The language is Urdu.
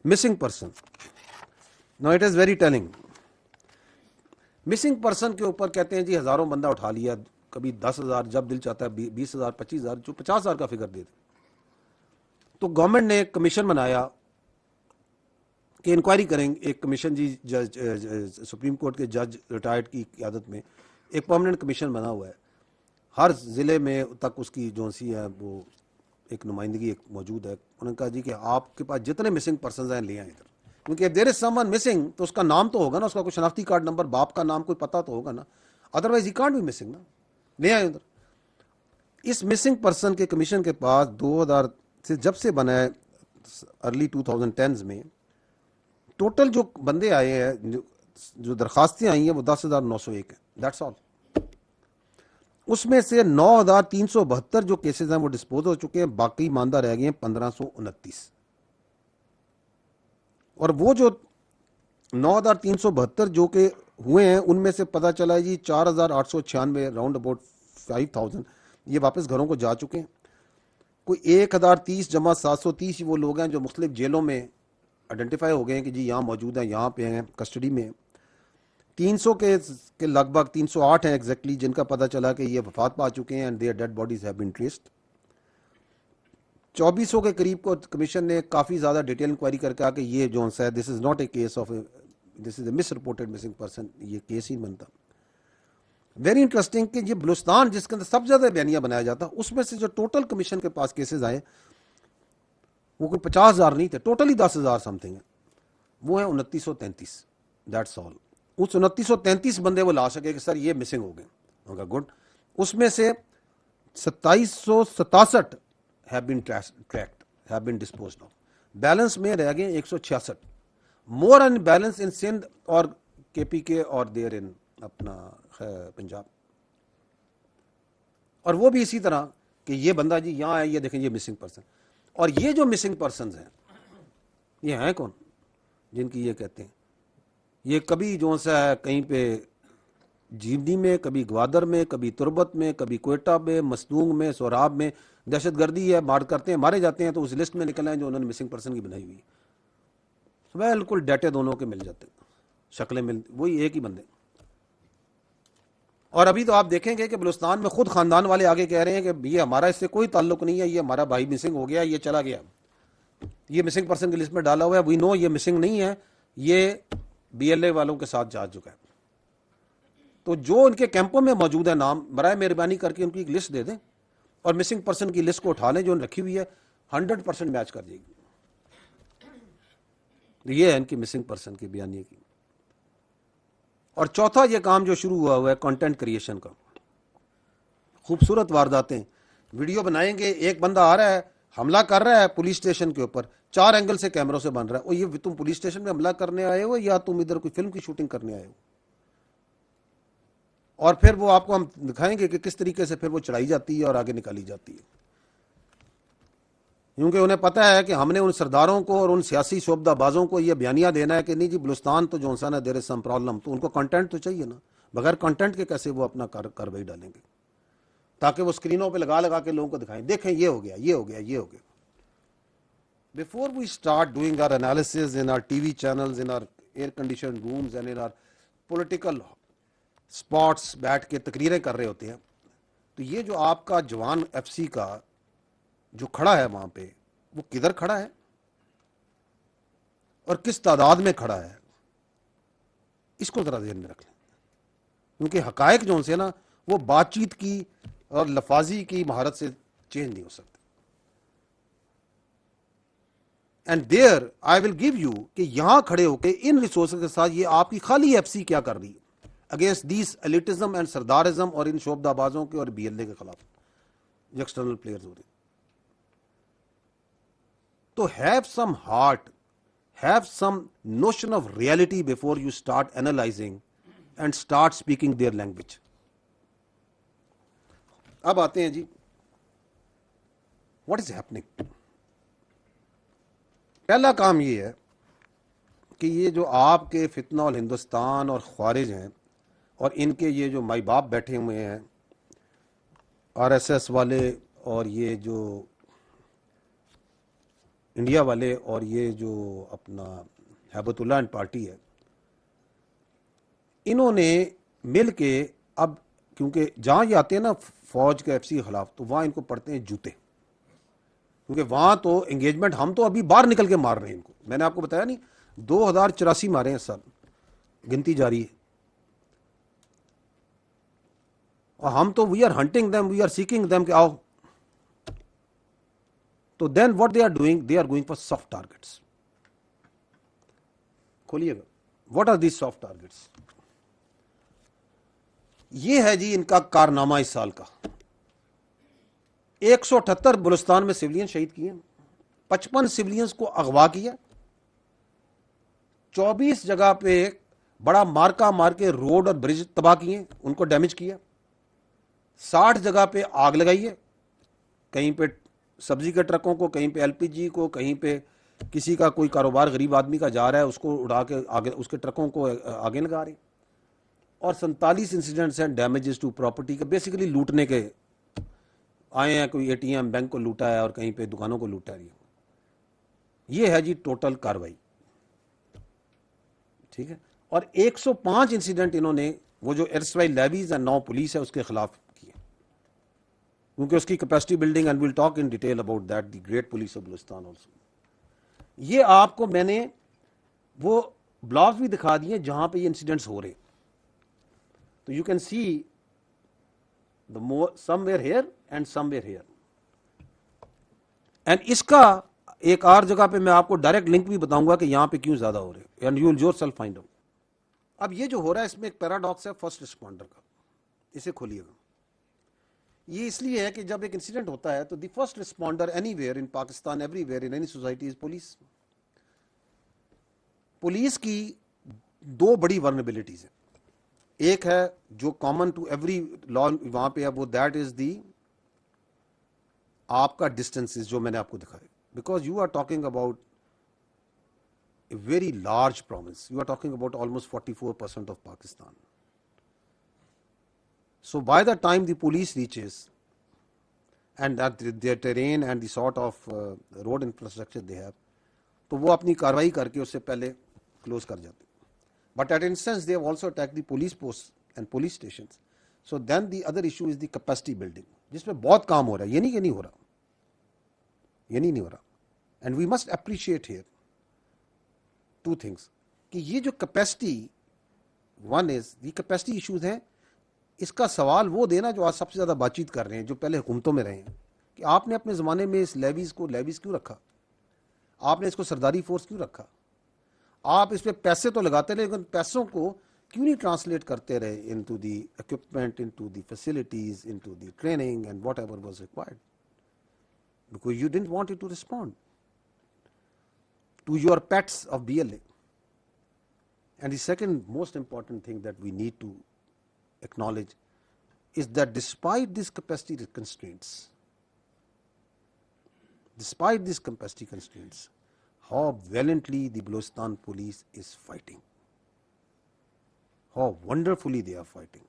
Missing person. No it is very telling. Missing person کے اوپر کہتے ہیں جی ہزاروں بندہ اٹھا لیا, کبھی 10,000, جب دل چاہتا ہے 20,000, 25,000, جو 50,000 کا فگر دے دے. تو گورنمنٹ نے ایک کمیشن بنایا کہ انکوائری کریں. ایک کمیشن جی جج سپریم کورٹ کے جج ریٹائرڈ کی قیادت میں ایک پرماننٹ کمیشن بنا ہوا ہے. ہر ضلع میں تک اس کی جو سی ہے وہ ایک نمائندگی ایک موجود ہے. انہوں نے کہا جی کہ آپ کے پاس جتنے مسنگ پرسنز ہیں لے آئیں ادھر, کیونکہ دیر از سم ون مسنگ تو اس کا نام تو ہوگا نا, اس کا کوئی شناختی کارڈ نمبر, باپ کا نام کوئی پتہ تو ہوگا نا, ادروائز ہی کانٹ بھی مسنگ نا, لے آئیں ادھر. اس مسنگ پرسن کے کمیشن کے پاس 2000 سے جب سے بنا ہے ارلی 2010s میں ٹوٹل جو بندے آئے ہیں, جو درخواستیں آئی ہیں وہ 10,901 ہیں. That's all. اس میں سے 9,372 جو کیسز ہیں وہ ڈسپوز ہو چکے ہیں, باقی ماندہ رہ گئے ہیں 1,529. اور وہ جو 9,372 جو کہ ہوئے ہیں ان میں سے پتہ چلا ہے جی 4,896 راؤنڈ اباؤٹ 5,000 یہ واپس گھروں کو جا چکے ہیں. کوئی 1,030 جمع 730 وہ لوگ ہیں جو مختلف جیلوں میں آئیڈینٹیفائی ہو گئے ہیں کہ جی یہاں موجود ہیں, یہاں پہ ہیں, کسٹڈی میں. 300 کے لگ بھگ 308 ہیں ایگزیکٹلی جن کا پتہ چلا کہ یہ وفات پا چکے ہیں, and their dead bodies have been traced. 2400 کے قریب کو کمیشن نے کافی زیادہ ڈیٹیل انکوائری کر کے کہا کہ یہ جو ہے this is not a case of, this is a misreported missing person, یہ کیس ہی بنتا. ویری انٹرسٹنگ کہ یہ بلوچستان جس کے اندر سب سے زیادہ بیانیہ بنایا جاتا, اس میں سے جو ٹوٹل کمیشن کے پاس کیسز آئے وہ کوئی 50,000 نہیں تھے, ٹوٹلی 10,000 سم تھنگ ہیں, وہ ہیں 2933. That's all. اس 2933 بندے وہ لا سکے کہ سر یہ مسنگ ہو گئے. گڈ. اس میں سے 2767 have been tracked, have been disposed of. Balance میں رہ گئے 166. مور ان بیلنس ان سندھ اور کے پی کے اور دیر ان اپنا پنجاب. اور وہ بھی اسی طرح کہ یہ بندہ جی یہاں ہے, یہ دیکھیں یہ مسنگ پرسن. اور یہ جو مسنگ پرسنز ہیں یہ ہیں کون جن کی یہ کہتے ہیں, یہ کبھی جو سا ہے کہیں پہ جیونی میں, کبھی گوادر میں, کبھی تربت میں, کبھی کوئٹہ میں, مسدونگ میں, سوراب میں دہشت گردی ہے, مار کرتے ہیں, مارے جاتے ہیں, تو اس لسٹ میں نکل آئے جو انہوں نے مسنگ پرسن کی بنائی ہوئی. بالکل ڈیٹے دونوں کے مل جاتے ہیں, شکلیں مل, وہی ایک ہی بندے. اور ابھی تو آپ دیکھیں گے کہ بلوچستان میں خود خاندان والے آگے کہہ رہے ہیں کہ یہ ہمارا اس سے کوئی تعلق نہیں ہے, یہ ہمارا بھائی مسنگ ہو گیا, یہ چلا گیا, یہ مسنگ پرسن کی لسٹ میں ڈالا ہوا ہے, وی نو یہ مسنگ نہیں ہے, یہ بی ایل اے والوں کے ساتھ جا چکا ہے. تو جو ان کے کیمپوں میں موجود ہے نام, برائے مہربانی کر کے ان کی ایک لسٹ دے دیں اور مسنگ پرسن کی لسٹ کو اٹھا لیں جو ان رکھی ہوئی ہے, 100% میچ کر جائے گی. یہ ہے ان کی مسنگ پرسن کی بیانیے کی. اور چوتھا یہ کام جو شروع ہوا ہے کنٹینٹ کریشن کا, خوبصورت وارداتیں, ویڈیو بنائیں گے, ایک بندہ آ رہا ہے حملہ کر رہا ہے پولیس اسٹیشن کے اوپر, 4 اینگل سے کیمروں سے بن رہا ہے, اور یہ تم پولیس اسٹیشن میں حملہ کرنے آئے ہو یا تم ادھر کوئی فلم کی شوٹنگ کرنے آئے ہو. اور پھر وہ آپ کو ہم دکھائیں گے کہ کس طریقے سے پھر وہ چڑھائی جاتی ہے اور آگے نکالی جاتی ہے, کیونکہ انہیں پتہ ہے کہ ہم نے ان سرداروں کو اور ان سیاسی شعبدہ بازوں کو یہ بیانیہ دینا ہے کہ نہیں جی بلوچستان تو جو ہے دیر از سم پرابلم, تو ان کو کنٹینٹ تو چاہیے نا, بغیر کنٹینٹ کے کیسے وہ اپنا کارروائی ڈالیں گے, تاکہ وہ اسکرینوں پہ لگا لگا کے لوگوں کو دکھائیں, دیکھیں یہ ہو گیا, یہ ہو گیا, یہ ہو گیا. Before we start doing our analysis in our TV channels, in our air-conditioned rooms and in our political spots بیٹھ کے تقریریں کر رہے ہوتے ہیں, تو یہ جو آپ کا جوان ایف سی کا جو کھڑا ہے وہاں پہ, وہ کدھر کھڑا ہے اور کس تعداد میں کھڑا ہے, اس کو ذرا ذہن میں رکھ لیں. کیونکہ حقائق جو سے نا وہ بات چیت کی اور لفاظی کی مہارت سے چینج نہیں ہو سکتے. And there I will give you کہ یہاں کھڑے ہو کے ان ریسورسز کے ساتھ یہ آپ کی خالی ایف سی کیا کر رہی ہے اگینسٹ دیس ایلیٹزم اینڈ سردارزم, اور ان شعبدہ بازوں کے اور بی ایل اے کے خلاف جو ایکسٹرنل پلیئرز ہو رہے ہیں. تو have some heart, have some notion of reality before you start analysing and start speaking their language. اب آتے ہیں جی واٹ از ہیپننگ. پہلا کام یہ ہے کہ یہ جو آپ کے فتنہ الہندوستان اور خوارج ہیں اور ان کے یہ جو مائی باپ بیٹھے ہوئے ہیں آر ایس ایس والے, اور یہ جو انڈیا والے اور یہ جو اپنا ہیبت اللہ اینڈ پارٹی ہے، انہوں نے مل کے اب، کیونکہ جہاں یہ آتے ہیں نا فوج کے ایف سی کے خلاف، تو وہاں ان کو پڑتے ہیں جوتے، کیونکہ وہاں تو انگیجمنٹ، ہم تو ابھی باہر نکل کے مار رہے ہیں ان کو. میں نے آپ کو بتایا نہیں 2084 مارے ہیں سب، گنتی جاری ہے. اور ہم تو we are hunting them, we are seeking them کہ آؤ. تو then what they are doing, they are going for soft targets. کھولیے گا، what are these soft targets? یہ ہے جی ان کا کارنامہ اس سال کا. 178 بلوچستان میں سویلین شہید کیے، 55 سویلینز کو اغوا کیا، 24 جگہ پہ بڑا مارکا مار کے روڈ اور برج تباہ کیے، ان کو ڈیمیج کیا، 60 جگہ پہ آگ لگائی ہے، کہیں پہ سبزی کے ٹرکوں کو، کہیں پہ ایل پی جی کو، کہیں پہ کسی کا کوئی کاروبار غریب آدمی کا جا رہا ہے اس کو اڑا کے آگے اس کے ٹرکوں کو آگے لگا رہے ہیں. اور 47 انسیڈنٹس ہیں ڈیمیجز ٹو پراپرٹی کے، بیسیکلی لوٹنے کے آئے ہیں. کوئی اے ٹی ایم بینک کو لوٹا ہے اور کہیں پہ دکانوں کو لوٹا ہے. یہ ہے جی ٹوٹل کاروائی، ٹھیک ہے. اور 105 انسیڈنٹ انہوں نے وہ جو ایرسٹرائل لیویز اینڈ نو پولیس ہے اس کے خلاف کیے، کیونکہ اس کی capacity building, and we'll talk in detail about that, the great police of Balochistan also. یہ آپ کو میں نے وہ بلاگز بھی دکھا دیے جہاں پہ یہ انسیڈنٹس ہو رہے ہیں. تو you can see the more somewhere here and somewhere here. And اس کا ایک اور جگہ پہ میں آپ کو ڈائریکٹ لنک بھی بتاؤں گا کہ یہاں پہ کیوں زیادہ ہو رہے ہیں، and you will your self find out. اب یہ جو ہو رہا ہے اس میں ایک پیراڈاکس ہے فرسٹ رسپونڈر کا، اسے کھولیے گا. یہ اس لیے ہے کہ جب ایک انسیڈنٹ ہوتا ہے تو the first responder any where in Pakistan, every where in any society is police. Police کی دو بڑی ورنیبلٹیز ہیں. ایک ہے جو کامن ٹو ایوری لا وہاں پہ ہے، وہ دیٹ از دی آپ کا ڈسٹینسز جو میں نے آپ کو دکھائے. Because you are talking about a very large province, you are talking about almost 44% of Pakistan. So by the time the police reaches and that their terrain and the sort of road infrastructure they have, تو وہ اپنی کاروائی کر کے اس سے پہلے کلوز کر جاتے. But at instance they have also attacked the police posts and police stations. So then the other issue is the capacity building, جس میں بہت کام ہو رہا ہے. یہ نہیں کہ نہیں ہو رہا، یہ نہیں ہو رہا. And we must appreciate here two things کہ یہ جو capacity, one is the capacity issues ہیں. اس کا سوال وہ دینا جو آج سب سے زیادہ بات چیت کر رہے ہیں، جو پہلے حکومتوں میں رہے ہیں، کہ آپ نے اپنے زمانے میں اس لیویز کو لیویز کیوں رکھا، آپ نے اس کو سرداری فورس کیوں رکھا، آپ اس پہ پیسے تو لگاتے رہے لیکن پیسوں کو کیوں نہیں ٹرانسلیٹ کرتے رہے into the equipment, into the facilities, into the training and whatever was required. Because you don't want to respond to your pets of BLA. And the second most important thing that we need to acknowledge is that despite these capacity constraints, how valiantly the Balochistan police is fighting, how wonderfully they are fighting.